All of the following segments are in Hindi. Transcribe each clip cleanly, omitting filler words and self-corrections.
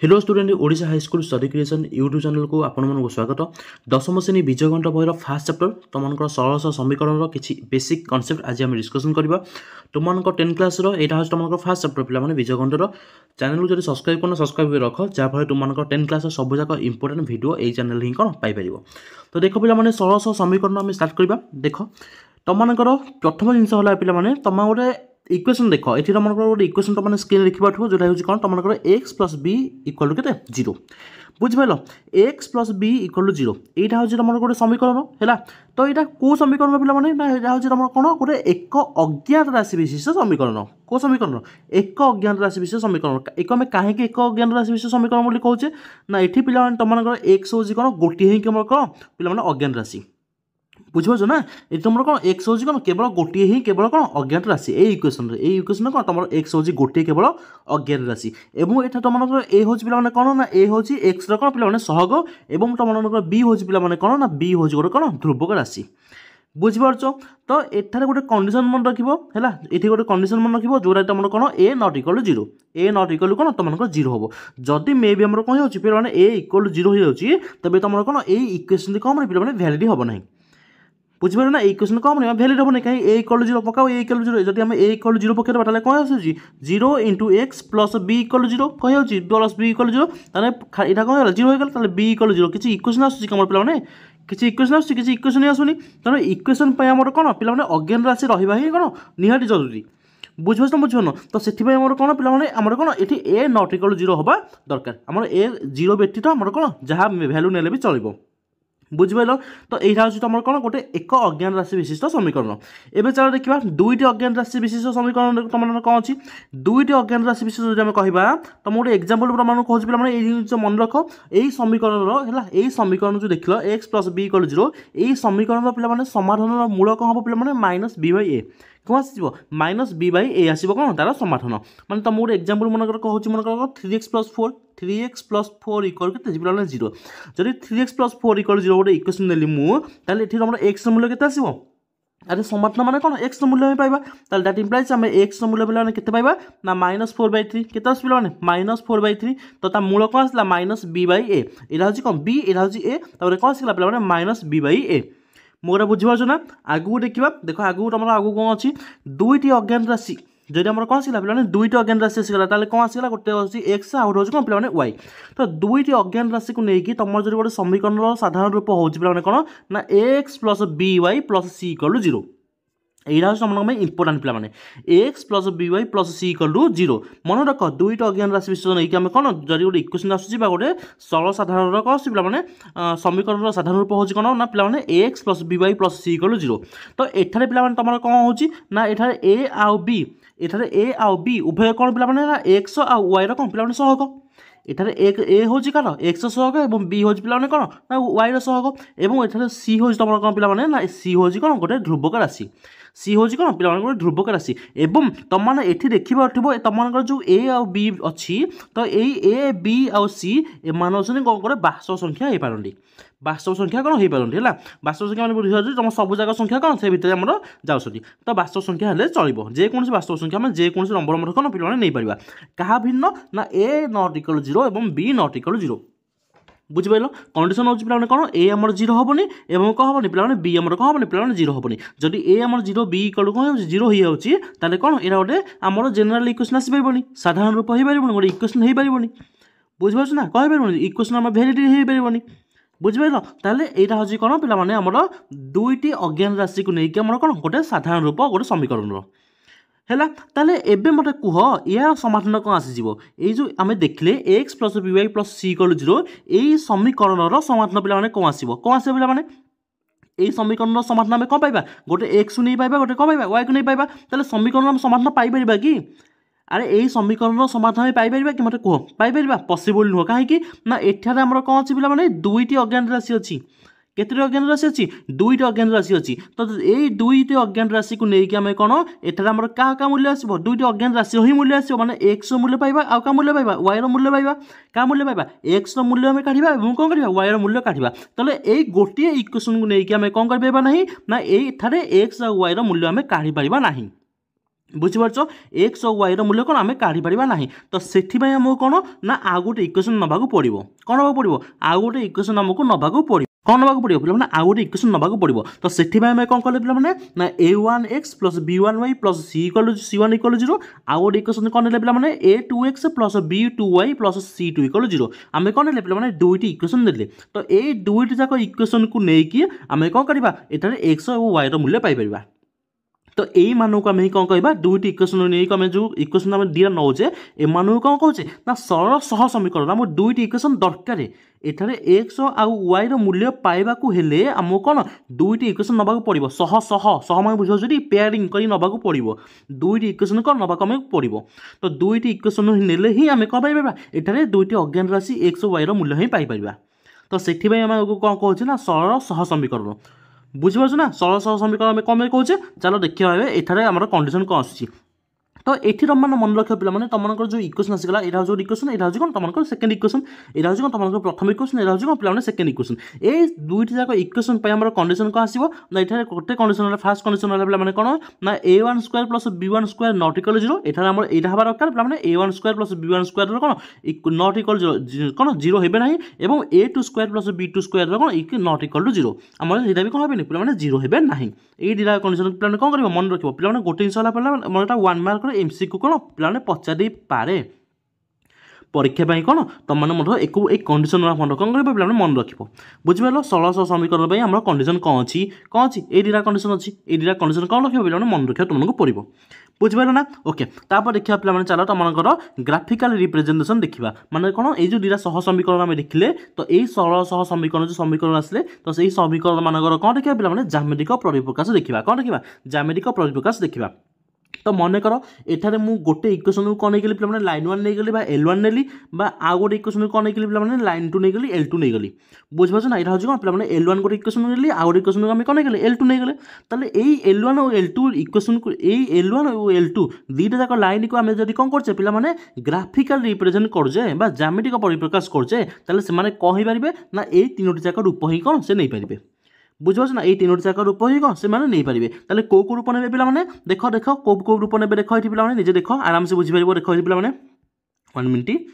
Hello student Odisha high school study creation YouTube channel को आपण मन स्वागत। दशम श्रेणी विजय घंट बहिर फास्ट चैप्टर तुम सरल समीकरण किसी बेसिक कॉन्सेप्ट आज आम डिस्कसन करवा। तुम 10 क्लास यहाँ हूँ तुम फास्ट चैप्टर पे विजय घंटर चैनल को जब सब्सक्राइब कर सब्सक्राइब रख जहाँफल तुम 10 क्लास सब जाक इंपोर्टेंट वीडियो यही चैनल ही कौन पाइपर। तो देख पे सरल समीकरण आम स्टार्ट करवा। देख तुम प्रथम जिनस है पे तुम गोटे इक्वेशन देख ये तुम गोटे इक्वेशन तुम स्क्रीन लिखा जो कौन तुम x plus b equal to के जीरो बुझिपाल x plus b equal to zero यहाँ हूँ तुम गोटे समीकरण है। तो यहाँ कौ समीकरण पे यहाँ हूँ तुम कौन गोटे एक अज्ञात राशि विशिष्ट समीकरण कौ समीकरण एक अज्ञात राशि विशिष्ट समीकरण एक आम कहीं एक अज्ञात राशि विशिष्ट समीकरण कहे ना ये पे तुम एक्स हूँ कौन गोटे ही कौन पे अज्ञात राशि बुझिपार ना ये तुम कौन एक्स हूँ कौन केवल गोटे ही केवल कौन अज्ञात राशि इक्वेशन कौन तुम एक्स हूँ गोटे केवल अज्ञात राशि एवं ये तुम ए हूँ पे कौन ना ए हूँ एक्स कौन पे सहग और तुम बी हूँ पे कौन ना बी हूँ गोटे कौन ध्रुवक राशि बुझिपार। तो एठारे गोटे कंडीशन मन रखिबो हैला एठी गोटे कंडीशन मन रखिबो जोरा तुम कौन a not equal to zero a not equal कौन तुम जीरो हम जदि मे भी आम कौन हो पे ए इक्वल टू जीरो हो तबे तुम कौन ए इक्वेशन कौन पे वैलिड हम ना बुझिपार ना इक्वेशन कम नहीं वैलिड हम नहीं कहीं ए इक्वल जीरो पकाओ ए इक्वल जीरो जब आम ए इक्वल जीरो पकड़ ताले कौन आसूँ zero into x plus b equal zero कही प्लस बी इक्वल जीरो यहाँ कौन जीरो होगा बी इक्वल जीरो किसी इक्वेशन आसूँ कम पे किसी इक्वेशन आसूँ किसी इक्वेशन आसूनी तेना इक्वेशन आमर कौन पे अज्ञात राशि रहा ही कौन निहाती जरूरी बुझे बुझन। तो से कौन पे आमर कौन ये ए नॉट इक्वल जीरो हवा दरकार आमर ए जीरो व्यतीत आमर कौन जहाँ वैल्यू ने भी चलो बुझिपाल। तो यहाँ हूँ तुम कौन गोटे एक अज्ञात राशि विशिष्ट समीकरण एवं चलो देखा दुईट अज्ञात राशि विशिष्ट समीकरण तुम कौन अच्छी दुईट अज्ञात राशि विशिष्ट जो कह तुम गोटे एक्जाम्पल तुम कहूँ पे मन रख यही समीकरण है यही समीकरण जो देख x plus b equal zero यही समीकरण पे समाधान मूल कौन हम पे माइनस बी बाई ए कौन आसो माइनस बी बाई ए आसो कौन तार समाधान माने तुम गोटे एक्जाम्पल मनकर कहूँ मनकर 3x प्लस 4 इक्वल के जीरो जब 3x प्लस 4 इक्वल जीरो गोटे इक्वेशन नेली मुझे तुम एक्स मूल्य के आसो अरे समाधान माने कौन एक्स मूल्य में पाइबा ताल दैट इंप्लाइज आम एक्स मूल्य पे केते पाइबा ना -4/3 केते आस पे -4/3 तो ता मूल कौन आसला माइनस बी बाई ए यहाँ हूँ कौन बी यहाँ हूँ ए तापर कौन आसला पे माइनस बी बाई ए मोरा बुझिपार ना आगू देखा देख आगू तुम आगू कौन अच्छी दुईट अज्ञात राशि जब आम कौन आसला पे दुईट अज्ञात राशि आसगला कौन आसगला गोटे अच्छी एक्स आउ हूँ कौन पे वाई तो दुईट अज्ञात राशि को लेकिन तुम जो गोटे समीकरण साधारण रूप हो कौन ना x plus b y plus c equal to zero यहाँ तुम इंपोर्टाट पे x plus b y plus c equal to zero मन रख दुईट अज्ञात राशि विशिष्ट नहीं आम कौन जब गोटे इक्वेशन आसूँ गोटे सरल साधारण कौन आस पे समीकरण साधारण रूप हो कौन ना पे x plus b y plus c equal to zero. तो एठारे पे तुम कौन हो ना एठारे ए आउ बी एठारे ए आउ बी उभय कौन पे एक्स आउ वाई कौन पे सहग एठारे एक ए हूँ कार एक्स सहग और बी हूँ पे कौन ना वाई सहग और एठारे सी हूँ तुम कौन पे ना सी हूँ कौन गोटे ध्रुवक राशि सी हूँ कौन पे गोटे ध्रुवक राशि एवं तुम मैंने ये देखा तुम जो ए आउ बी अच्छी तो यही ए बी आउ सी एम कौन गोटे बास्तव संख्या हो पारती बास्तव संख्या कौन हो पारती है बास्तव संख्या मैंने बुझे तुम सब जगह संख्या कौन से भितर आम जाऊँगी तो बास्तव संख्या हेल्ले चलो जेकोसी बास्तव संख्या आम जेकोसी नंबर नंबर कौन पे नहीं पार क्या भिन्न ना ए नॉट इक्वल जीरो और बी नॉट इक्वल जीरो बुझिपाल कंडीशन हूँ पे कौन ए आम जीरो हेनी और कौन हेनी पे बी आम कौन हेनी पे जीरो हेनी जदि ए आम जीरो बी इक्वल कौन हो जीरो हो जाऊँगी ताले कौन यहाँ गोटे आम जेनेल इक्वेशन आसपार साधारण रूप हो पार गोटे इक्वेशन हो पार बुझिपार ना कहीपर इक्वेशन आम वैलिडिटी हो पार बुझिपाल ताले यहाँ हूँ कौन पे आमर दुईट अज्ञात राशि को लेकिन आम कौन गोटे साधारण रूप गोटे समीकरण है ताले एबे मते कुह यार समाधान कौन आसीजिवो ये जो आम देखले x plus b y plus c equal zero यही समीकरण समाधान पे कौन आसो पे यही समीकरण समाधान आम कौन पाइबा गोटे एक्स नहीं पाइबा गोटे कौन पाइबा वाई को नहीं पाइबा ताले समीकरण आम समाधान पाइपर कि अरे यही समीकरण समाधान पाइपर कि मत कह पाइपर पसिबल नुह कहीं ना एठारे आमर कौन अच्छी पे दुईट अज्ञात राशि अच्छी केतोटी अज्ञात राशि अच्छी दुईट अज्ञात राशि अच्छी तो यही दुईट अज्ञात राशि को लेकिन आम कौन एठारे आमर क्या मूल्य आसो दुईट अज्ञात राशि ही मूल्य आसो माने एक्स मूल्य पाइबा आउ क्या मूल्य पाइबा वाई मूल्य पाइबा क्या मूल्य पाइबा एक्स मूल्य आम काढ़ा और कौन कर वाई मूल्य काढ़ा तेल यही गोटे इक्वेशन को लेकिन आम कौन कर ना एठारे एक्स और वाई मूल्य आम काढ़ी पारिबा नहीं बुझिपारछ एक्स और वाई मूल्य कौन आम काढ़ी ना तो से आमको कौन ना आउ गोटे इक्वेशन नवाक पड़ो कौन नाक पड़ो आउ गोटे इक्वेशन आमको नवाक पड़ो कौन नवाक पड़ो पे आउ गोटे इक्वेशन नवाक पड़ो तो से कौन कले पे ना a1x plus b1y plus c1 equal 0 आउ गोटे इक्वेशन कौन ने पे a2x plus b2y plus c2 equal 0 आम कौन ने पे दुईटी इक्वेशन देते तो ये दुईटी जाक इक्वेशन को लेकिन आम कौन करवा एठार एक्स और वाई मूल्य पाइपर तो यही मानक आम कौन कह दुईटी इक्वेशन नहीं आम जो इक्वेशन आम दिया नौचे एम कौन कहे ना सरल सह समीकरण आम दुईटी इक्वेशन दरकार एठार एक्स आउ वाई मूल्य पाइबा हेले आमको कौन दुईटी इक्वेशन नवाक पड़ो सह सह सह मैं बुझे पेयरिंग कर नवाक पड़ो दुईटी इक्वेशन कौन नवाक आम पड़ो तो दुईटी इक्वेशन नेले ही आम कौन पाइबा एठार दुईटी अज्ञात राशि एक्स वाई मूल्य ही पाइपर तो से आम कौन कहे ना सरल सह समीकरण बुझिपार ना सरल सह समीकरण कौन कहे चलो देखिए एठार आम कंडीशन कौन आसूँ तो ये मैंने मन रख पे तुम जो इक्वेशन आसीगला यहाँ जो इक्वेशन यहाँ हूँ कौन तुम सेकेंड इक्वेशन यहाँ हूँ कौन तुम प्रथम इक्वेशन यहाँ हूँ कौन पे सेकेंड इक्वेशन ये दुईटी जाक इक्वेशन आम कंडीशन कौन आसो ना ये गोटे कंडीशन फास्ट कंडीशन है कौन ना a1 square plus b1 square not equal 0 यहाँ आम यहाँ हवा दरकार पे a1 square plus b1 square कौन नॉट इक्वल 0 कौन 0 हे ना और a2 square plus b2 square कौन नॉट इक्वल 0 आम यहाँ भी कौन हे पे 0 हे ना ये दुटा कंडीशन पे कौन कर मन रख पे गोटे जिन पे 1 मार्क एमसीक्यू कौन पे पचारि पारे परीक्षा कौन तुम एक कंडीशन मन रख कौन कर पे मन रख बुझिपार सरल सह समीकरण आम कंडीशन कौन अच्छी ये दुटा कंडीशन अच्छी ये दुटा कंडीशन कौन रख पे मन रखा तुमको पड़ो बुझिपार ना ओके तापर देखा पे चलो तुमको ग्राफिकल रिप्रेजेंटेशन देखा माने कौन ये जो दुटा सह समीकरण आम देखिले तो यही सरल सह समीकरण जो समीकरण आसले तो सही समीकरण मानक कौन देखा पे ज्यामितिक परिप्रकाश देखा कौन देखा ज्यामितिक परिप्रकाश देखा तो मन कर एठारे मु गोटे इक्वेशन को कौन नहीं पे लाइन 1 नहीं गली L1 नेली आउ गोटे इक्वेशन कौन नहीं पे लाइन 2 नहीं गली L2 नहीं गली बुझिपार ना यहाँ हूँ कौन पे L1 गोटे इक्वेशन नेली आउ गोटे इक्वेशन आम कौन नहीं L2 नहीं गले ताले यही L1 और L2 इक्वेशन को यही L1 और L2 दुईटा जाक लाइन को आम जब कौन करचे पे ग्राफिकल रिप्रेजेंट करजे ज्यामितिक परिप्रकाश करजे ताले से कहींपारे ना ये तीनोटी जाक रूप ही कौन से नहीं पारे बुझे ना ये तीनोटी जाक रूप ही कौन से नहीं पारे ताले कौ रूप ने पे देख देख कौ रूप ने देख ये पे निजे देख आराम से बुझीपार देख ये पे 1 मिनिट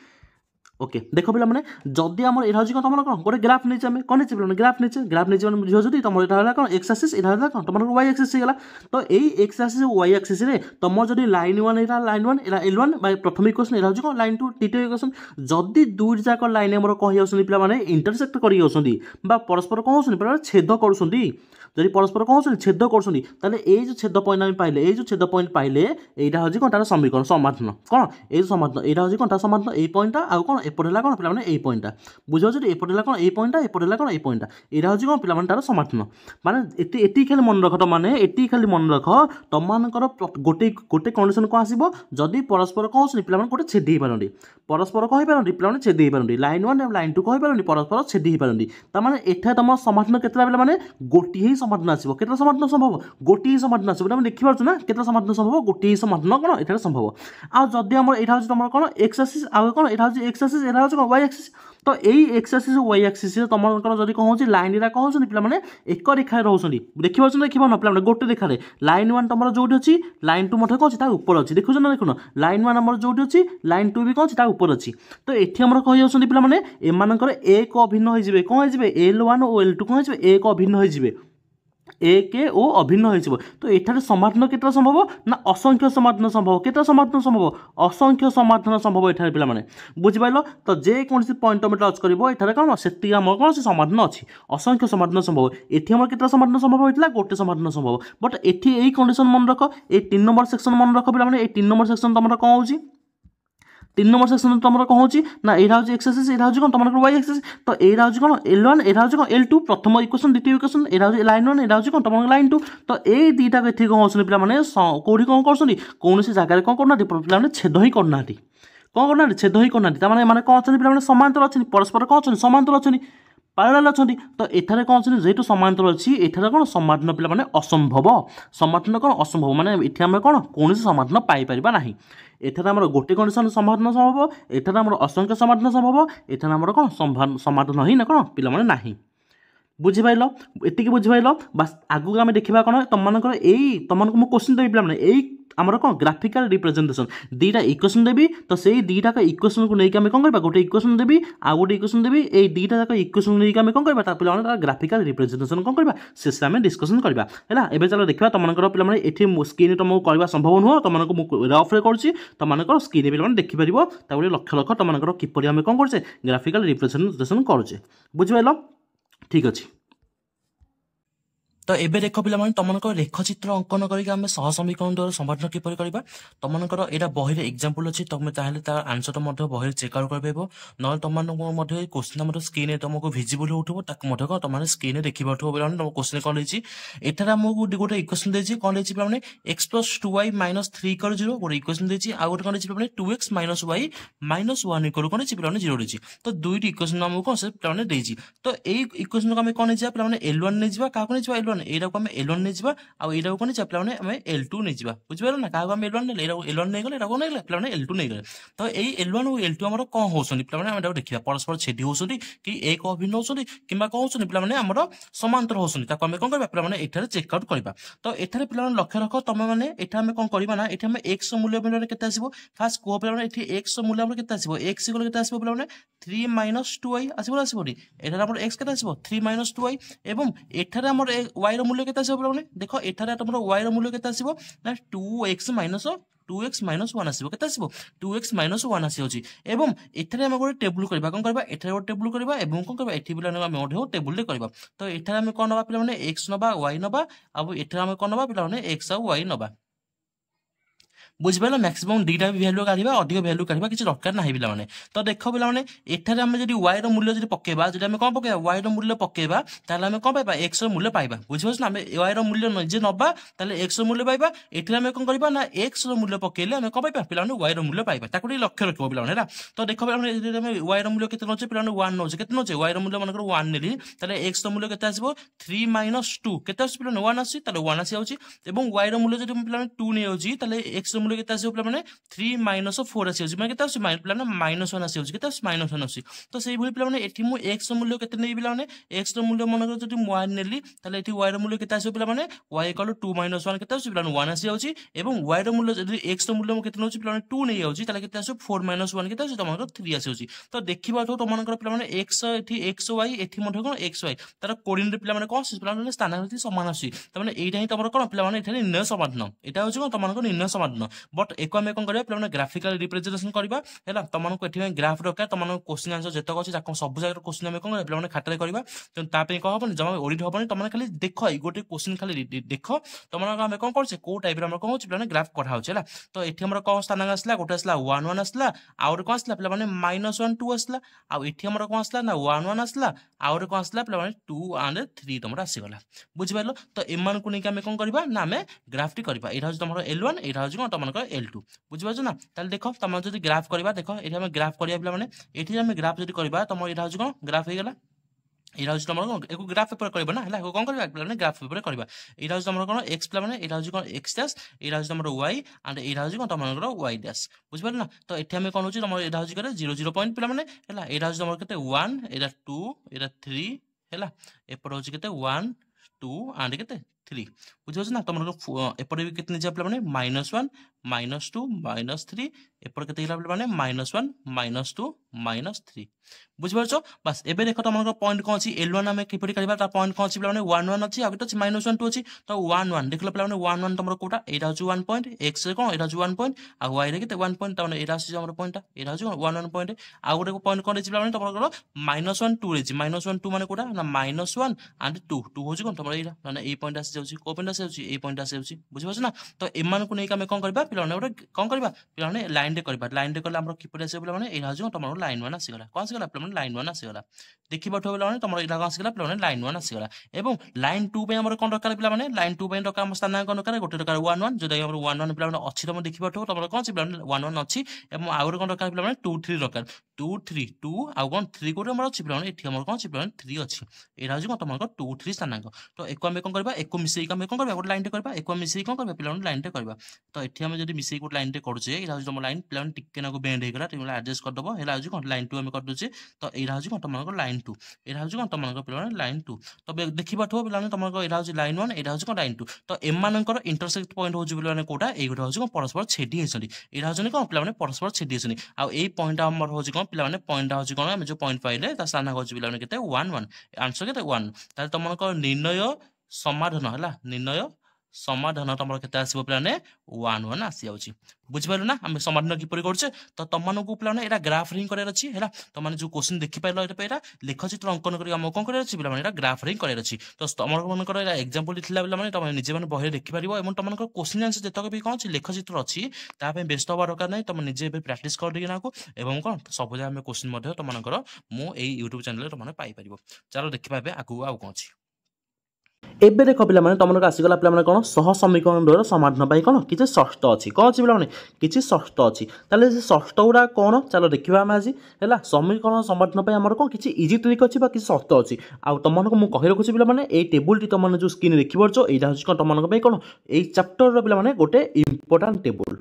ओके देख पे जदि आम यहाँ हूँ तुम कौन गोटे ग्राफ नहीं आम कौन पे ग्राफ नहीं बुझे तुम यहाँ कौन एक्स एक्सिस यहाँ कौन तुम वाई एक्सिस होगा तो यही एक्स एक्सिस वाई एक्सिस तुम जब लाइन 1 यहाँ लाइन 1 L1 प्रथम इक्वेशन यहाँ हूँ लाइन 2 द्वितीय इक्वेशन जदि दुईट जाक लाइन आम कही पे इंटरसेक्ट कर परस्पर कौन हो छेद कर जब परस्पर कौन हो छेद कर जो छेद पॉइंट आम पाइले ये जो छेद पॉइंट पाइले यहाँ हूँ कौन तार समीकरण समाधान कौन ये समाधान यहाँ हूँ कौन तार समाधान ये पॉइंटा आउ कौन एपटे कौन पे ये पॉइंटा बुझे एपटे कौन ये पॉइंटा एपटे कौन ये पॉइंटा यहाँ हूँ कौन पे तार समाधान माने एटी खाली मन रख तुमने एटी खाली मन रख तुम गोटे गोटे कंडीशन कौन आसो जदि परस्पर कौन हो पे गोटे छेदी पारती परस्पर कही पारती पे छेदी पारती लाइन 1 लाइन 2 कही पारती परस्पर छेदी पारती तार एटा तुम समाधान के पे गोटे ही समाधान आसो के समाधान संभव गोटे ही समाधान आसो तुम देखिपार ना के समाधान संभव गोटे ही समाधान कौन ये संभव आदि आम यहाँ तुम कौन एक्स एक्सिस आउ कौन यहाँ हूँ एक्स एक्सिस यहाँ हूँ वाई एक्सिस तो यही एक्स एक्सिस वाई एक्सिस तुम जब कौन हो लाइन रा कौन हो पे एक रेखार रोचे देखिए देखिए ना पे गोटे रेखार लाइन 1 तुम जो अच्छी लाइन 2 कौन अच्छी ऊपर अच्छी देखुच ना देखुन लाइन 1 आम जो अच्छी लाइन 2 भी कौन अच्छी ऊपर अच्छी तो ये आम कही पे एमानकर एक अभिन्न हो कौन हो L1 और L2 कौन हो एक अभिन्न हो एक ओ अभिन्न हो तो यहाँ समाधान के संभव ना असंख्य समाधान संभव के समाधान संभव असंख्य समाधान संभव यहाँ पे बुझिपार तो जेकोसी पॉइंट तुम टच कर कौन से आम कौन से समाधान अच्छी असंख्य समाधान संभव ये के समाधान संभव होता है गोटे समाधान संभव बट ये यही कंडीशन मन रख ये 3 नंबर सेक्शन मन रख पे 3 नंबर सेक्शन तुम कौन हो 3 नंबर सेक्शन तुम कौन हो ना यहाँ हूँ एक्स एक्सिस यहाँ हूँ कौन तुम वाई एक्सिस तो यहाँ हूँ कौन L1 यहाँ हूँ कौन L2 प्रथम इक्वेशन द्वितीय इक्वेशन यहाँ हूँ लाइन 1 यहाँ हूँ कौन तुम लाइन 2 तो ये दुटा ये कौन हो पे कौटी कौन कर कौन जगह कौन करना पे छेद ही करना कौन करना छेद ही करना मैंने कौन अच्छे पे समांतर अच्छे परस्पर कौन अच्छे समांतर अच्छे पैरेलल अच्छा तो एठारे कौन अच्छे जेहेतु समांतर अच्छी एठारे कौन समाधान पे असंभव समाधान कौन असंभव माने एठी आम कौन कौन समाधान पाइपर ना एठारे आम गोटे कंडीशन समाधान संभव एठारे आम असंख्य समाधान संभव एठारे आम कौन समाधान ही ना कौन पे ना बुझिपार एति बुझिपार बास आगू आम देखा कौन तुम यही तुमको मुझे क्वेश्चन देवी पे यही आमर कौन ग्राफिकल रिप्रेजेंटेशन दुईटा इक्वेशन देवी तो से दुईटा इक्वेशन को लेकिन आम कौन करवा गोटे इक्वेशन देवी आ गोटे इक्वेशन देवी ये दुईटा जाक इक्वेशन लेकिन आम कौन करवा पे ग्राफिकल रिप्रेजेंटेशन कौन करवा से आम डिस्कसन करवा है एवं चलो देखा तुमको पे स्क्रीन तुमको करवा संभव नुह तुमको रफ्रे कर तुम स्क्रीन पे देखिपर गोटे लक्ष लक्ष तुमको किपर आम कौन करे ग्राफिकल रिप्रेजेंटेशन करुचे बुझिपार ठीक अच्छे तो एबे देख पे तुमको रेखचित्र अंकन करके सह समीकरण द्वारा समाधान किपर करवा तुमको यहाँ बही एग्जांपल अच्छी तुम चाहिए तार आंसर बही चेकआउट कर ना तुम क्वेश्चन स्क्रीन तुमको भिजिबल उठो तुम स्क्रीन देखी पार्थ पे तुम क्वेश्चन कौन रही एठार आमको गोटे इक्वेशन देती कौन रही पे x plus 2y minus 3 equal 0 गोटे इक्वेशन देती आउ गोटे कौन रही पे 2x minus Y minus 1 equal कौन रही पे 0 रही तो दुईट इक्वेशन आमको कौन से पे देती तो यही इक्वेशन को आम कौन नहीं पे L1 नहीं जा क्या नहीं L1 एटा को L1 नहीं जा आउ एटा को नहीं पे आम L2 नहीं जा बुझिपार ना क्या L1 L1 नहीं गले नहीं गले पे L2 नहीं गले तो यही L1 और L2 आम कौन होती पे देखा परस्पर छेदी होती कि एक अभिन्न होती कि कौन होती पे आम समांतर होती आम कौन करवा पे एठार चेकआउट करवा तो एठार पे लक्ष्य रख तुम मैंने एठा आम कौन करवा ना ये एक्स मूल्य पे के फास्ट कह पे एक्स मूल्य के एक्स इक्वल के पे 3 माइनस 2y आसबनी एठार आम एक्स के 3 माइनस 2y एवं एठार आम y मूल्य के पे देख एठार तुम y मूल्य के 2x माइनस 2x माइनस 1 आसो के 2x माइनस 1 आसी एवं एठार आम गोटे टेबुल करवा कौन करवा एठार गोटे टेबुल करवा एवं कौन करवा एठी पे आम गोटे टेबुल करवा तो एठार आम कौन नवा पे एक्स नवा y नवा आउ एठार आम कौन नवा पे एक्स आउ y नवा बुझिपार मैक्सिमम दुईटा भैल्यू काढ़ा अधिक भैल्यू काढ़ा किसी दरकार ना पे तो देख पे एठार आम जब वाई मूल्य जब पकेबा जब आम कौन पकेबा वाई मूल्य पकेबा आम कौन पाइबा एक्स मूल्य पाइबा बुझिपार ना आम वाई मूल्य निजे नवा एक्स मूल्य पाइबा एठार आम कौन करबा ना एक्स मूल्य पकेले आम कौन पाइबा पे वाई मूल्य पाइबा ताको लक्ष्य रखिबो पे तो देख पे वाई मूल्य के नौचे पे 1 नौचे के नौचे वाई मूल्य मन 1 नेली एक्स मूल्य के 3 माइनस 2 के 1 आसी 1 आसी जाऊँ वाई मूल्य जब पे 2 नहीं जाऊँ एक्स मूल्य के 3 माइनस 4 आसी पे माइनस 1 आसी के माइनस 1 आसी तो से पे ये मुझे एक्स मूल्य के एक्स मूल्य मन जब 1 नेली वाई मूल्य के पे वाई इक्वल 2 माइनस 1 के 1 आसी जाऊँ वाई मूल्य जब एक्स मूल्य के 2 नहीं जाऊँ 4 माइनस 1 के तुम 3 आसी तो देखा तुम पे एक्स एक्स वाई एटी कौन एक्स वाई तार कोऑर्डिनेट पे कौन पे स्थानाकृति सामान आसी यहाँ तुम कौन पे निर्णय समाधान यहाँ हूँ तुम निर्णय समाधान बट एक आम कौन करवा पे ग्राफिकल रिप्रेजेंटेशन करवा है तुमको ये ग्राफ दरकार तुम क्वेश्चन आंसर जितक अच्छे सब जगह क्वेश्चन आम कौन पे खातार करवा ताकि कौन हम जमा ओडिट हेनी तुम खाली देख गोटे क्वेश्चन खाली देख तुम आम कौन कर टाइप कौन हो ग्राफ करा है तो ये आम कौन स्थानांक आसला गोटे आसला 1 1 आसला आउ कौन आसला पे -1 2 आसला आउ ये आम कौन आसला ना 1 1 आसला आउ कौन आसला पे 2 and 3 तुम आसीगला बुझिपार तो एम को लेकिन आम कौन करवा ना आम ग्राफटी करवा यहाँ तुम L1 यहाँ हूँ कौन तुम L2 बुझिपार ना ताल देख तुम जो ग्राफ करवा देख ये आम ग्राफ करवा पे ये आम ग्राफ जो करवा तुम यहाँ हूँ कौन ग्राफ हो गला यहाँ हूँ तुम एक ग्राफ पेपर कर ना है कौन कर ग्राफ पेपर करवा यहाँ हूँ तुम कौन एक्स पे यहाँ हूँ कौन एक्स डैश यहाँ हूँ तुम वाई एंड यहाँ हूँ तुम वाई डैश बुझिपार ना तो ये आम कौन हो तुम यहाँ हूँ 0 0 पॉइंट पे है यहाँ हूँ तुम के 1 यहाँ 2 यहाँ 3 है एपट हूँ के 1 2 एंड के 3 बुझे ना तुम एपटे भी कितने जा पे -1 -2 -3 एपट के पे -1 -2 -3 बुझिपार बस एबे देख तुम पॉइंट कौन अच्छी L1 आम किपर कर पॉइंट कौन अच्छी पे 1 1 अच्छी आगे अच्छी -1 2 अच्छी तो 1 1 देख पे 1 1 तुम कोटा यहाँ हूँ 1 पॉइंट एक्स कौन यहाँ हूँ 1 पॉइंट आ वाई रे 1 पॉइंट यहाँ आम पॉइंट यहाँ हूँ 1 1 पॉइंट आउ गोटे पॉइंट कौन रही पे तुम -1 2 रही -1 2 मान कोटा ना -1 एंड 2 2 हूँ कौन तुम ये पॉइंट आसी जाऊँगी को पॉइंट आसी जाऊँगी ये पॉइंट आसी जाऊँगी बुझिपार ना तो एम को लेकिन आम कौन करवा पे गोटे कौन करवा पे लाइन रे करवा लाइन रे कले किपर आस पे यहाँ हूँ तुम लाइन 1 आसीगला कौन आसीगला पे लाइन 1 आसीगला देखी पाठ पे तुम यहाँ आसगला पे लाइन 1 आसीगला एवं लाइन 2 पे कौन दरकार पे लाइन 2 पे दरकार स्थानांक कौन दरकार गोटे दरकार 1 1 जो 1 1 पे अच्छी तुम देखी पाठ तुम कौन अच्छी 1 1 अच्छी आउ कौन दरकार पे 2 3 दरकार 2 3 2 आउ कौन 3 गोटे अच्छी पे ये कौन अच्छी पे 3 अच्छी यहाँ हूँ तुम 2 3 स्थानांक तो एक आम कौन करवा एक मिसेक आम कौन करवा गोटे लाइन टे करवा एक मिसेक कौन करवा पे लाइन टे करवा तो ये आम जब मिसे गोटे लाइन टे करुचे यहाँ हूँ तुम लाइन पे टिके ना बेंड होगा तुम एडजस्ट करदेव यहाँ हूँ कौन लाइन 2 आम करदे तो यहाँ हूँ कौन तुम लाइन 2 यहाँ हूँ कौन तुम पे लाइन 2 तो देखी पाठ पे तुम यहाँ हूँ लाइन 1 यहाँ हूँ कौन लाइन 2 तो एमर इंटरसेक्ट पॉइंट हूँ पे कौटा ये हूँ कौन परस्पर छेदी होती यहाँ हूँ कौन पे परस्पर छेदी होती आउ यही पॉइंट आम हूँ कौन पे पॉइंट हूँ कौन आम जो पॉइंट पाइले स्थान हूँ पे के 1 1 आंसर के 1 ताले तुम निर्णय समाधान है निर्णय समाधान तुम के आसो पे 1 1 आसी जाऊँगी बुझिपार ना आम समाधान किपर करे तो तुमको पे यहाँ ग्राफ हिं करार अच्छी है तुमने जो क्वेश्चन देखिपार यहाँ लेखचित्र अंकन कर कौन करार पे ग्राफ हिं करार अच्छी तो तुम मनकर एक्जामपल पे तुम निजे मैंने बही देखिपार और तुम क्वेश्चन आंसर जितक भी कौन लेखचित्र अच्छी व्यस्त हवा दरकार नहीं तुम निजे प्राक्ट कर कौन कौन सब जगह क्वेश्चन तुमको मुझे यूट्यूब चैनल तुमने पाइपर चलो देखा आगू आउ कौन अच्छी एबे देख पे तुमको आसीगला पे कौन सह समीकरण समाधान कौन किसी षष्ठ अच्छी कौन अच्छी पे किसी षष्ठ अच्छी ताले षष्ठ गुड़ा कौन चलो देखा आम आज है समीकरण समाधान आम कौन किसी इजी ट्रिक अच्छी किसी षष्ठ अच्छी आउ तुमको मुझे कही रखुच्छी पे ये टेबुल तुमने जो स्क्रीन देखिपार यहाँ हूँ कौन तुम कौन ये चैप्टर पे गोटे इंपोर्टाट टेबुल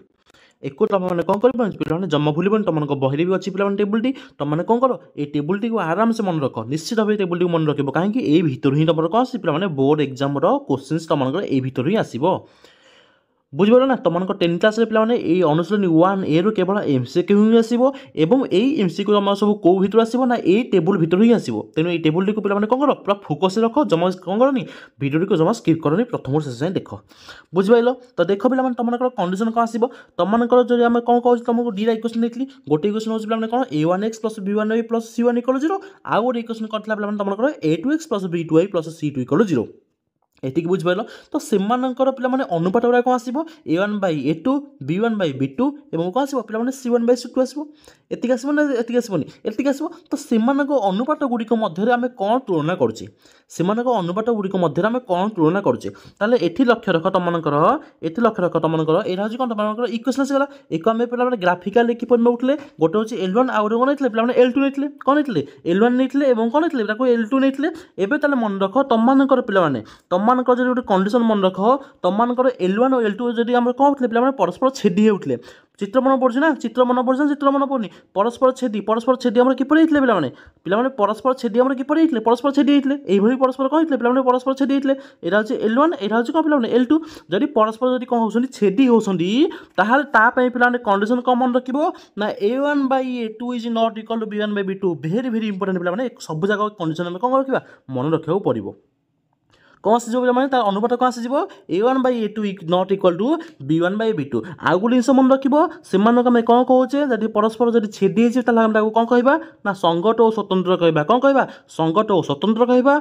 एक तुमने कौन कर जमा भूल तुम बहरे भी अच्छी पे टेबुल तुमने कौन कर ये टेबुल को आराम से मन रख निश्चित भाव टेबुल को मन रख कहीं ये भर ही तुम कौन पे बोर्ड एग्जाम क्वेश्चन तुम ये भर ही आसो बुझिपार ना तुम 10 क्लास पे ये अनुशीलनी 1 ए रु केवल एमसीक्यू ही आसो यही एमसीक्यू तुम सब कौ भर आसो ना ये टेबुल भर ही आसो तेणु ये टेबुल को पे कौन कर पूरा फोकस रख जमा कौन करनी भिडियो को जमा स्किप करनी प्रथम शेष जाए देख बुझिपार तो देख पे तुम कंडीशन कौन आसो तुमको जो आम कौन कह तुमको डी इक्वेशन देखी गोटे इक्वेशन हो पे कौन a1x plus b1y plus c1 = 0 आउ गोटे इक्वेशन करता पे तुम a2x plus b2y plus c2 = 0 एति बुझिपार तो से पे अनुपात गुड़ा कौन आसो a1/a2 b1/b2 और कौन आसो पे c1/c2 आसो एतिक आसो ना एतिक आसोनी एतिक आसो तो से अनुपात गुड़िक मध्य आम कौन तुलना करुचे से अनुपात गुड़िक मध्य आम कौन तुलना करुचे ताले एठी लक्ष्य रख तुमकर एठी लक्ष्य रख तुमकर यहाँ हूँ कौन तुम इक्वेशन आसगला एक आम पे ग्राफिकाली किपर नौले गोटे हूँ L1 आउ गोटे कौन पे L2 नहीं कौन नहीं L1 नहीं कौन नहीं L2 नहीं एवं मन रख तुमकर पे तुमको जो गोटे कंडीशन मन रख तुमको L1 और L2 जब आम कौन होते पे परस्पर छेदी होते चित्र मन पड़े ना चित्र मन पड़े चित्र मन पड़नी परस्पर छेदी आम किपर होते पे परस्पर छेदी आम किपर होते परस्पर छेदी होते ये परस्पर कौन होते पे परस्पर छेदी होते यहाँ हूँ L1 यहाँ हूँ कौन पे L2 जब परस्पर जब कौन हो छेदी होती पे कंडीशन कौन मन रख ना a1/a2 is not equal to b1/b2 very very important पे सब जगह कंडीशन कौन रखा मन रखा पड़ो कौन आसो पे अनुपात कौन आसो a1/a2 not equal to b1/b2 आउ गोटे जिन मन रखिए से आम कौन कहे जब परस्पर जब छेदी होती कौन कहवा ना संगत और स्वतंत्र कहवा कौन कहवा संगत और स्वतंत्र कहवा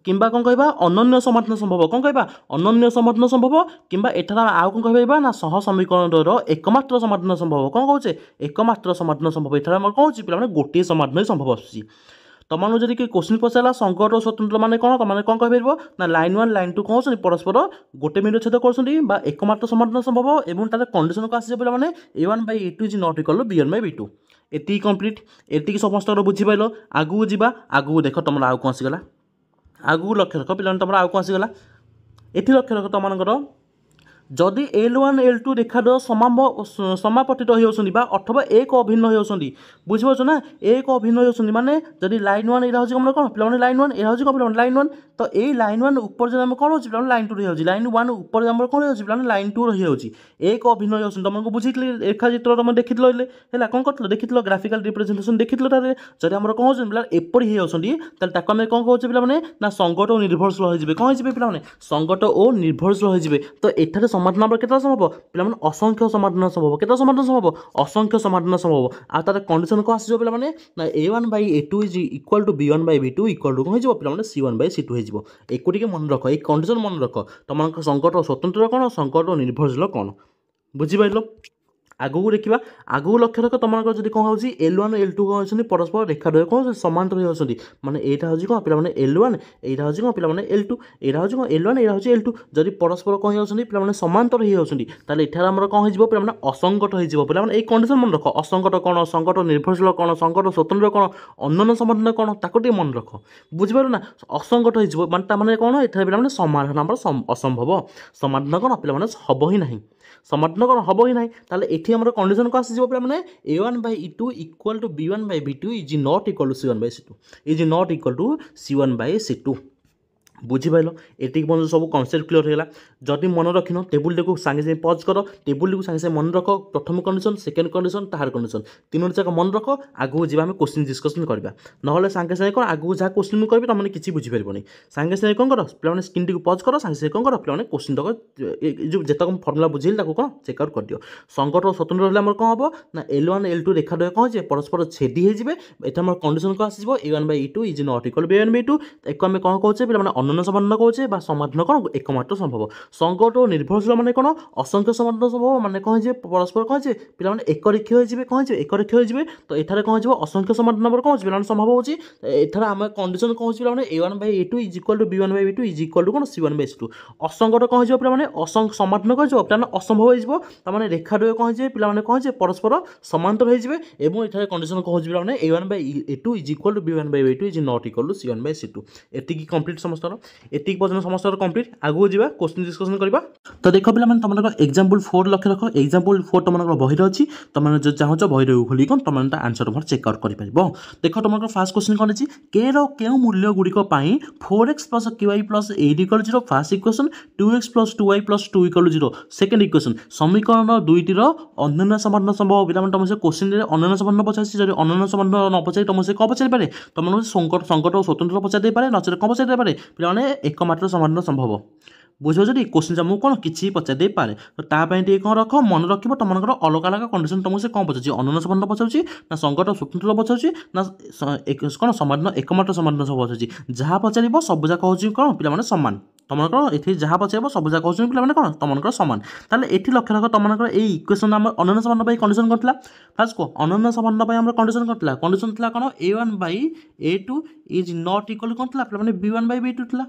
किंबा कौन कहवा अनन्य समाधान संभव कौन कहवा अनन्य समाधान संभव किंबा एठार आउ कौन कहवा ना सह समीकरण एकमात्र समाधान संभव कौन कहे एकमात्र समाधान संभव एठार कौन हो पे गोटे समाधान संभव आसूँ तुमको जब कि क्वेश्चन पचारा संकट और स्वतंत्र माने कौन तुम कौन कह ना लाइन 1 लाइन 2 कौन परस्पर गोटे मिनट छेद कर एकमात्र समाधान संभव और कंडीशन को आसो पे a1/a2 is not equal to b1/b2 एति कंप्लीट एति समस्त बुझीपार आगू जावा आगू देख तुम आउ कौन आसगला आगू लक्ष्य रख पे तुम आउ कौन आसगला ये लक्ष्य रख तुमको जदि L1 L2 रेखार समापतित होती अथवा एक अभिन्न होती बुझीपार ना एक अभिन्न होती माने जदि लाइन 1 यहाँ हूँ कौन पे लाइन 1 यहाँ हूँ कौन पे लाइन 1 तो ये लाइन 1 ऊपर जब कौन हो पे लाइन 2 रही लाइन 1 ऊपर जब कौन हो पे लाइन 2 रही एक अभिन्न होती तुमको बुझी रेखाचित्र तुम देखी है कौन कर देखी ग्राफिकल रिप्रेजेंटेशन देखी जब आम कौन हो एपरी होती आम कौन कहे पे ना संगत और निर्भरशील हो कौन हो पे संगत और निर्भरशील हो तो एठार समाधान आम के संभव पे असंख्य समाधान संभव के समाधान संभव असंख्य समाधान संभव आ तार कंडीशन कौन आसो पे ना a1/a2 is equal to b1/b2 equal to कौन हो पे c1/c2 हो एक मन रख एक कंडीशन मन रख तुम संकट और स्वतंत्र कौन संकट और निर्भरशील कौन बुझीपार आगू देखा आगू लक्ष्य रख तुमको जब कौन हो L1 L2 कौन होती परस्पर रेखा कौन समांतर होती माने यहाँ हूँ कौन पे L1 यहाँ हूँ कौन पे L2 यहाँ हूँ कौन L1 यहाँ हूँ L2 जब परस्पर कौन होती पे समांतर होती एठार कौन हो पे असंकट हो पे कंडीशन मन रख असंकट कौन संकट निर्भरशील कौन संकट स्वतंत्र कौन अनन्य समाधान कौन ताको मन रख बुझीपार ना असंकट हो कौन एठार पे समाधान असंभव समाधान कौन पे हम ही ना ସମାଧାନ କ'ଣ ହେବ ହିଁ ନାହିଁ। ତାହେଲେ ଏଠି ଆମର କଣ୍ଡିସନ୍ କ'ଣ ଆସିଯିବ ପିଲାମାନେ a1/e2 equal to b1/b2 is not equal to c1/c2 is not equal to c1/c2। ବୁଝିପାରିଲ ଏତିକି ପର୍ଯ୍ୟନ୍ତ ସବୁ କନସେପ୍ଟ କ୍ଲିୟର ହେଇଗଲା। ଯଦି ମନେ ରଖିନ ଟେବୁଲଟାକୁ ସାଙ୍ଗେ ସାଙ୍ଗେ ପଜ୍ କର, ଟେବୁଲକୁ ସାଙ୍ଗେ ସାଙ୍ଗେ ମନେ ରଖ, ପ୍ରଥମ condition, second condition, third condition, ତିନୋଟି ଯାକ ମନେ ରଖ। ଆଗକୁ ଯିବା ଆମେ କୋଶ୍ଚିନ୍ ଡିସ୍କସନ୍ କରିବା, ନହେଲେ ସାଙ୍ଗେ ସାଙ୍ଗେ କ'ଣ ଆଗକୁ ଯାହା କୋଶ୍ଚିନ୍ ମୁଁ କହିବି ତୁମେ କିଛି ବୁଝିପାରିବନି। ସାଙ୍ଗେ ସାଙ୍ଗେ କ'ଣ କର ପିଲାମାନେ ସ୍କ୍ରିନ୍ଟିକୁ ପଜ୍ କର, ସାଙ୍ଗେ ସାଙ୍ଗେ କ'ଣ କର ପିଲାମାନେ କୋଶ୍ଚିନ୍ ତକ ଯେଉଁ ଯେତକ ଫର୍ମୁଲା ବୁଝେଇଲି ତାକୁ କ'ଣ ଚେକ୍ ଆଉଟ୍ କରିଦିଅ। ସଂକଟ ସ୍ୱତନ୍ତ୍ର ହେଲେ ଆମର କ'ଣ ହେବ ନା L1 L2 ରେଖାଦ୍ୱୟ କ'ଣ ହେଇଯିବେ ପରସ୍ପର ଛେଦି ହେଇଯିବେ। ଏଠି ଆମର କଣ୍ଡିସନ୍ କ'ଣ ଆସିଯିବ a1/e2 is not equal to b1/b2। ଏକୁ ଆମେ କ'ଣ କହୁଛେ ପିଲାମାନେ ଅନନ୍ୟ ସମାଧାନ କହୁଛେ ବା ସମାଧାନ କ'ଣ ଏକମାତ୍ର ସମ୍ଭବ। ସଂକଟ ଓ ନିର୍ଭରଶୀଳ ମାନେ କ'ଣ ଅସଂଖ୍ୟ ସମାଧାନ ସମ୍ଭବ ମାନେ କ'ଣ ହେଇଯିବେ ପରସ୍ପର କ'ଣ ହେଇଯିବେ ପିଲାମାନେ ଏକରେଖୀୟ ହେଇଯିବେ। କ'ଣ ହେଇଯିବେ ଏକରେଖୀୟ ହେଇଯିବେ। ତ ଏଠାରେ କ'ଣ ହେଇଯିବ ଅସଂଖ୍ୟ ସମାଧାନ ନମ୍ବର କ'ଣ ହେଉଛି ପିଲାମାନେ ସମ୍ଭବ ହେଉଛି। ଏଠାରେ ଆମେ କଣ୍ଡିସନ୍ କ'ଣ ହେଉଛି ପିଲାମାନେ a1/a2 is equal to b1/b2 is equal to କ'ଣ c1/c2। ଅସଂକଟ କ'ଣ ହେଇଯିବ ପିଲାମାନେ ସମାଧାନ କ'ଣ ହେଇଯିବ ପିଲାମାନେ ଅସମ୍ଭବ ହେଇଯିବ। ତାମାନେ ରେଖାଦ୍ୱୟ କ'ଣ ହେଇଯିବେ ପିଲାମାନେ କ'ଣ ହେଇଯିବେ ପରସ୍ପର ସମାନ୍ତର ହେଇଯିବେ। ଏବଂ ଏଠାରେ କଣ୍ଡିସନ୍ କ'ଣ ହେଉଛି ପିଲାମାନେ a1/a2 is equal to b1/b2 is not equal to c1/c2। ଏତିକି କମ୍ପ୍ଲିଟ୍ ସମସ୍ତର, ଏତିକି ପର୍ଯ୍ୟନ୍ତ ସମସ୍ତର କମ୍ପ୍ଲିଟ୍। ଆଗକୁ ଯିବା କୋଶ୍ଚିନ୍ ଡିସ୍କସନ୍ କରିବା। ତ ଦେଖ ପିଲାମାନେ ତୁମମାନଙ୍କର ଏକ୍ଜାମ୍ପଲ୍ 4 ଲକ୍ଷ୍ୟ ରଖ। ଏକ୍ଜାମ୍ପଲ୍ 4 ତୁମମାନଙ୍କର ବହିରେ ଅଛି, ତୁମେ ଯଦି ଚାହୁଁଛ ବହିରେ ଖୋଲି କ'ଣ ତୁମେ ତା ଆନ୍ସର ତୁମର ଚେକ୍ ଆଉଟ୍ କରିପାରିବ। ଦେଖ ତୁମମାନଙ୍କର ଫାର୍ଷ୍ଟ କୋଶ୍ଚିନ୍ କ'ଣ ଅଛି କେର କେଉଁ ମୂଲ୍ୟ ଗୁଡ଼ିକ ପାଇଁ 4x + ky + 8 = 0 first equation, 2x + 2y + 2 = 0 second equation. ସମୀକରଣ ଦୁଇଟିର ଅନନ୍ୟ ସମାଧାନ ସମ୍ଭବ। ପିଲାମାନେ ତୁମେ ସେ କୋଶ୍ଚିନ୍ରେ ଅନନ୍ୟ ସମାଧାନ ପଚାରିଛି, ଯଦି ଅନନ୍ୟ ସମାଧାନ ନ ପଚାରି ତୁମକୁ ସେ କ'ଣ ପଚାରିପାରେ ତୁମମାନଙ୍କୁ ସଂକଟ ଓ ସ୍ୱତନ୍ତ୍ର ପଚାରି ଦେଇପାରେ, ନଚେତ କ'ଣ ପଚାରି ଦେଇପାରେ ପିଲାମାନେ ଏକମାତ୍ର ସମାଧାନ ସମ୍ଭବ। ବୁଝିପାରୁଛ ଟି କୋଶ୍ଚିନ୍ ଆମକୁ କ'ଣ କିଛି ପଚାରି ଦେଇପାରେ। ତ ତା ପାଇଁ ଟିକେ କ'ଣ ରଖ ମନେ ରଖିବ ତୁମମାନଙ୍କର ଅଲଗା ଅଲଗା କଣ୍ଡିସନ୍ ତୁମକୁ ସେ କ'ଣ ପଚାରୁଛି ଅନନ୍ୟ ସମାଧାନ ପଚାରୁଛି ନା ସଂକଟ ସ୍ୱତନ୍ତ୍ର ପଚାରୁଛି ନା କ'ଣ ସମାଧାନ ଏକମାତ୍ର ସମାଧାନ ସବୁ ପଚାରୁଛି। ଯାହା ପଚାରିବ ସବୁ ଯାକ ହେଉଛି କ'ଣ ପିଲାମାନେ ସମାନ। ତୁମମାନଙ୍କର ଏଠି ଯାହା ପଚାରିବ ସବୁ ଯାକ ହେଉଛନ୍ତି ପିଲାମାନେ କ'ଣ ତୁମମାନଙ୍କର ସମାନ। ତାହେଲେ ଏଠି ଲକ୍ଷ୍ୟ ରଖ ତୁମମାନଙ୍କର ଏଇ ଇକ୍ୱେସନ୍ ଆମର ଅନନ୍ୟ ସମାଧାନ ପାଇଁ କଣ୍ଡିସନ୍ କରିଥିଲା। ଫାର୍ଷ୍ଟ କୁହ ଅନନ୍ୟ ସମାଧାନ ପାଇଁ ଆମର କଣ୍ଡିସନ୍ କରିଥିଲା। କଣ୍ଡିସନ୍ ଥିଲା କ'ଣ a1/a2 ଇଜ୍ ନଟ୍ ଇକ୍ୱାଲ୍ କ'ଣ ଥିଲା ପିଲାମାନେ b1/b2 ଥିଲା।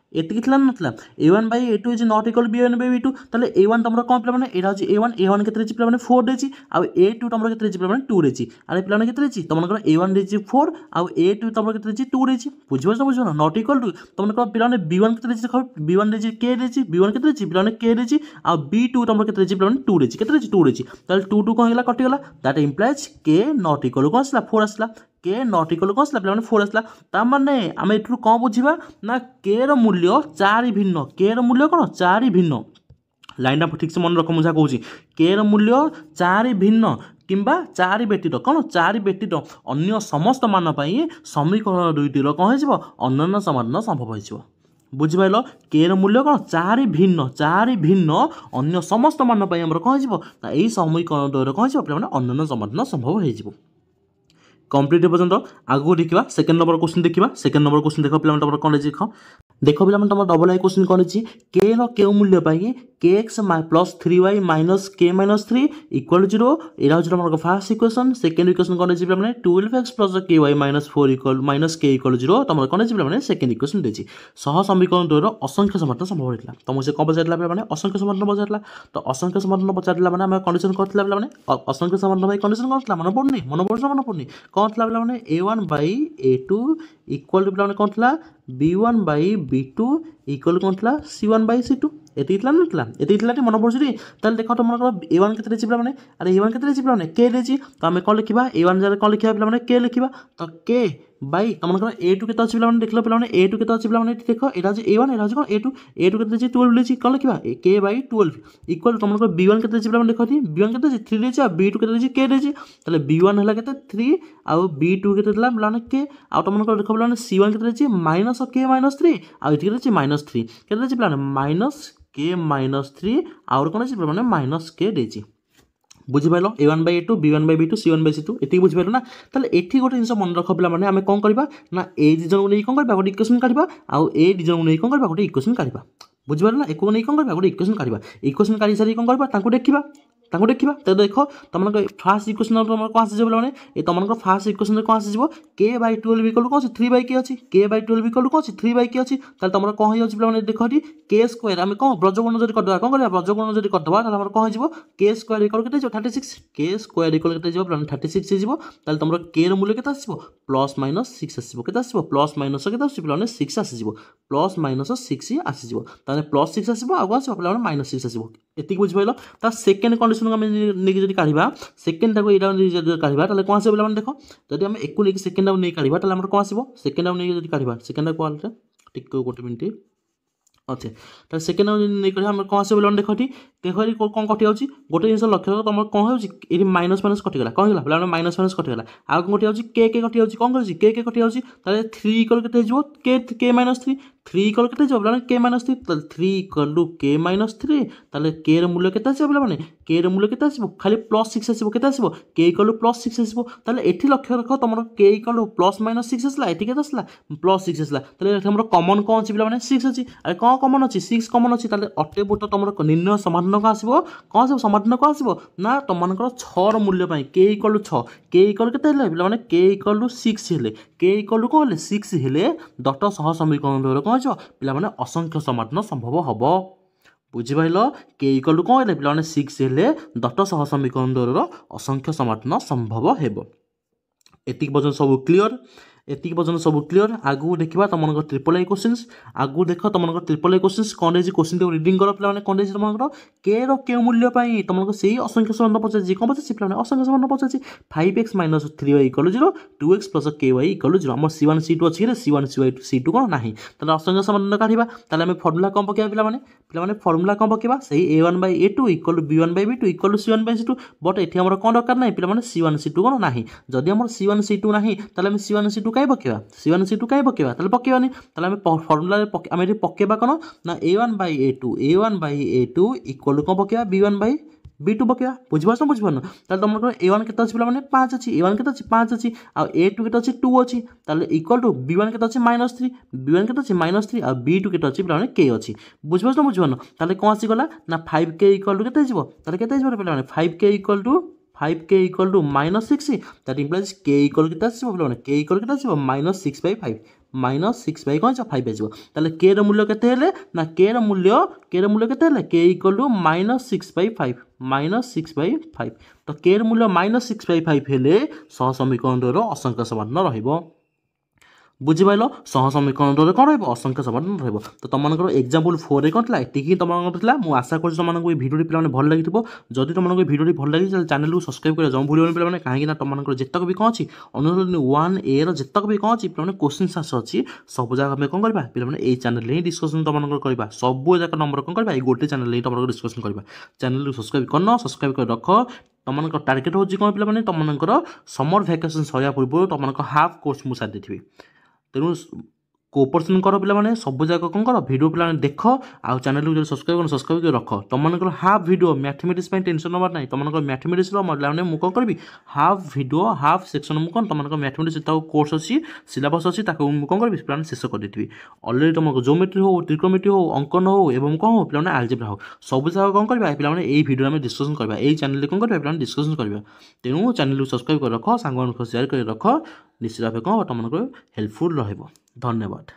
ଏତିକି ଥିଲା ନଥିଲା a1/a2 is not equal b1/b2। ତାହେଲେ a1 ତୁମର କ'ଣ ପିଲାମାନେ ଏଇଟା ହେଉଛି a1 କେତେ ଦେଇଛି ପିଲାମାନେ 4 ଦେଇଛି, ଆଉ a2 ତୁମର କେତେ ଦେଇଛି ପିଲାମାନେ 2 ଦେଇଛି। ଆରେ ପିଲାମାନେ କେତେ ଦେଇଛି ତୁମମାନଙ୍କର a1 ଦେଇଛି 4 ଆଉ a2 ତୁମର କେତେ ଦେଇଛି 2 ଦେଇଛି। ବୁଝିପାରୁଛ ବୁଝିପାରୁନ ନଟ୍ ଇକ୍ୱାଲ୍ ଟୁ ତୁମମାନଙ୍କର ପିଲାମାନେ b1 କେତେ ଦେଇଛି ଦେଖ b1 ଦେଇଛି k ଦେଇଛି, b1 କେତେ ଦେଇଛି ପିଲାମାନେ k ଦେଇଛି, ଆଉ b2 ତୁମର କେତେ ଦେଇଛି ପିଲାମାନେ 2 ଦେଇଛି। କେତେ ଦେଇଛି 2 ଦେଇଛି। ତାହେଲେ 2 କ'ଣ ହେଇଗଲା କଟିଗଲା। That implies k not equal କ'ଣ ଆସିଲା 4 ଆସିଲା। କେ ନଟ୍ ଇକ୍ୱାଲ୍ କ'ଣ ଆସିଲା ପିଲାମାନେ 4 ଆସିଲା। ତାମାନେ ଆମେ ଏଥିରୁ କ'ଣ ବୁଝିବା ନା କେର ମୂଲ୍ୟ 4 ଭିନ୍ନ। କେର ମୂଲ୍ୟ କ'ଣ 4 ଭିନ୍ନ। ଲାଇନ୍ଟା ଠିକ୍ ସେ ମନେ ରଖ ମୁଁ ଯାହା କହୁଛି କେର ମୂଲ୍ୟ 4 ଭିନ୍ନ କିମ୍ବା 4 ବ୍ୟତୀତ କ'ଣ 4 ବ୍ୟତୀତ ଅନ୍ୟ ସମସ୍ତ ମାନ ପାଇଁ ସମୀକରଣ ଦୁଇଟିର କ'ଣ ହେଇଯିବ ଅନନ୍ୟ ସମାଧାନ ସମ୍ଭବ ହେଇଯିବ। ବୁଝିପାରିଲ କେର ମୂଲ୍ୟ କ'ଣ 4 ଭିନ୍ନ ଅନ୍ୟ ସମସ୍ତ ମାନ ପାଇଁ ଆମର କ'ଣ ହେଇଯିବ ନା ଏଇ ସମୀକରଣ ଦ୍ୱୟର କ'ଣ ହେଇଯିବ ପିଲାମାନେ ଅନନ୍ୟ ସମାଧାନ ସମ୍ଭବ ହେଇଯିବ। कम्प्लीट पर्यंत आगू देखा सेकेंड नंबर क्वेश्चन देखा। सेकेंड नंबर क्वेश्चन देख पे तुम कौन देख पे तुम डबल आई क्वेश्चन कौन के क्यों मूल्य पाई kx + 3y - k - 3 = 0 एटा हो तुम फास्ट इक्वेशन। सेकेंड इक्वेशन कौन पे 12x + ky - 4 k = 0 तुम कौन पे सेकेंड इक्वेशन देती सह समीकरण द्वयर असंख्य समाधान संभव होता। तुमको से कौन पचारा पे असंख्य समाधान पचारा। तो असंख्य समाधान पचारा मैंने आम कंडीशन करते पे असंख्य समाधान कंडीशन कर मन पड़नी मन पड़नी कौन था पे a1/a2 = पे कौन था b1/b2 = कौन था c1/c2 एति ना एति मन पड़ी। ताल देख तुम a1 के पे अरे a1 के पे के देती तो आम कौन लिखा a1 जगह कौन लिखा पे के लिखा तो के बाई तुम a2 के पे देख लो पे a2 के पे देख यहाँ a1 यहाँ कौन a2 के 12 देती कौन लिखा k/12 इक्वल तुम b1 के पे देख b1 के 3 देती b2 के के देती b1 है के 3 आउ b2 के पे के आउ तुम देख पे c1 के -k - 3 आउ ये -3 के -k - 3 आउ कौन पे -k देती। बुझिपार a1/a2 b1/b2 c1/c2 ये बुझिपार ना। ताले एठी गोटे जिन मन रख पे आम कौन करवा ना ए दी जन को नहीं कौन करवा गोटे इक्वेशन काढ़ा आउ ए दी जन को नहीं कौन करवा गोटे इक्वेशन काढ़ा। बुझिपार ना एक नहीं कौन करवा गोटे इक्वेशन काढ़ा। इक्वेशन काढ़ी सारी कौन करवा देखा तो देख तुम फास्ट इक्वेशन तुम कौन आस पे तुम फास्ट इक्वेशन कौन आस k/12 कौन 3/k अच्छी k/12 कौन 3/k अच्छी तुम कौन हो देख के स्क्वायर आम कौन ब्रजगुण जब करदे कौन कर ब्रजगुण जब करदे कौन हो के स्क्वायर के 36 के स्क्वायर के 36 हो तुम के मूल्य के +- 6 के +- के 6 आस +- 6 आस +6 आस पे -6 आस एतिक बुझिपाइल ता सेकेंड कंडीशन को आम नहीं जब काढ़ा सेकेंड टाक यहाँ काढ़ा ताले कौन आसो पे देख जब आम एक नहीं सेकेंड नहीं काढ़ा ताले कौन आसो सेकेंड नहीं काढ़ा सेकेंड क्वालिटी टिक गोटे मिनट अच्छे तो सेकेंड नहीं करें कौन आस बोला देख देख कौन कटि जाऊँगी गोटे जिन लक्ष्य कर तुम कौन हो माइनस माइनस कटिगला कौन है बोला माइनस माइनस कटिगला आउ कौन कटि के कटि जाऊँगी कौन कर के कटि जाऊँगी थ्री इक्वल के के माइनस थ्री थ्री इक्वल के बोला के minus three three equal to के माइनस थ्री ताले के मूल्य के पे के मूल्य के खाली प्लस सिक्स आसो के के इक्वल टू प्लस सिक्स आसो ये लक्ष्य रख तुम के equal two plus minus six आसला ये आसला प्लस सिक्स आसला ताले कमन कौन अच्छी पे सिक्स अच्छी अरे कौन कमन अच्छी सिक्स कमन अच्छी अटे बुट तुम निर्णय समाधान कौन आसो कौन सब समाधान कौन आसो ना तुम छर मूल्य के इक्वल टू छ के इक्वल के पे के इक्वल टू सिक्स हेले के इक्वल टू कौन सिक्स हेले डट सह समीकरण द्वारा कौन पे असंख्य समाधान संभव हम बुझिपाल के इक्वल टू कौन पे सिक्स हेले डट सह समीकरण द्वारा असंख्य समाधान संभव हेब एतिक पर्यंत सब क्लियर एतिक पर्यंत सब क्लियर आगू देखा तुम ट्रिपल आई क्वेश्चंस आगू देख तुम ट्रिपल आई क्वेश्चंस कौन रही क्वेश्चन रिडिंग कर पे कौन रही तुम के रे मूल्य तुमको से असंख्य समाधान पचार कौन पचार पे असंख्य समाधान पचार 5x minus 3y equal 0 2x plus ky equal 0 आम C1 C2 अच्छी C1 C2 कौन ना ताले असंख्य समाधान काढ़ा ताले आम फर्मुला कौन पकेबा पे फर्मुला कौन पकेबा से a1/a2 equal b1/b2 equal c1/c2 but ये आम कौन दरकार ना पे C1 C2 कौन ना जदि आम C1 C2 ना ताले C1 C2 कहीं पकेबा C1 C2 कहीं पकेबा ताले पकेबानी ताले आम फर्मुला आम ये पकेबा कौन ना a1/a2 इक्वल कौन पकेबा b1/b2 पकेबा बुझिपार बुझिपार ताले तुम a1 के अच्छी पे 5 अच्छी a1 के अच्छी 5 अच्छी आ a2 के अच्छी 2 अच्छी ताले इक्वल टू b1 के अच्छी -3 b1 के अच्छी -3 आ b2 के अच्छी पे k अच्छी बुझिपार बुझिपार ताले कौन आसीगला ना 5k इक्वल टू केते आसीबो ताले केते आसीबो पे 5k equal to -6 that implies k equal के आसीबो पे k इक्वल के आसीबो -6/5 -6 कौन 5 आसो ताले के मूल्य केते ना के मूल्य केते के इक्वल टू -6/5 -6/5 तो के मूल्य -6/5 हेले सह समीकरण द्वारा असंख्य समाधान रहिबो बुझिपाल सह समीकरण द्वारा कौन रही असंख्य समाधान रही तो तुम एग्जाम्पल 4 कौन था ये तुम मुझे आशा कर तुमको भिडियो पे भल लगी जदि तुमको भिडियो भल लगी चैनल को सब्सक्राइब कर जमा भूल पे कहीं तुम जितक भी कौन अच्छी अनुरोध 1A जितक भी कौन अच्छी पे क्वेश्चन आंसर अच्छी सब जगह आम कौन करवा पे चैनल ही डिस्कसन तुम करवा सब जगह नंबर कौन करवा गोटे चैनल ही तुम डिस्कसन करवा चैनल को सब्सक्राइब करना सब्सक्राइब कर रख तुम टार्गेट हो कौन पे तुम समर भैकेसन सरिया पूर्व तुम हाफ कोर्स मुझे सारी देती तेणु कोऑपरेशन कर पे सब जगह कौन कर वीडियो पे देख आ चैनल को सब्सक्राइब कर रख तुम हाफ वीडियो मैथमेटिक्स टेंशन नबार ना तुम मैथमेटिक्स मुझे कौन करी हाफ वीडियो हाफ सेक्शन मुझे कौन तुम मैथमेटिक्स कोर्स अच्छी सिलेबस अच्छी कौन करी पे शेष कर देती अलरेडी तुमको ज्योमेट्री हो ट्रिकोमेट्री हो अंकन हो एवं कौन हो पे आलजेब्रा हो सब जगह कौन करवा पे यही वीडियो में डिस्कसन करवा यही चैनल कौन करवा पे डिस्कसन करवा तेणु चैनल को सब्सक्राइब कर रख सांग शेयर कर रख निश्चित भाव कौन तुमको हेल्पफुल रहा धन्यवाद।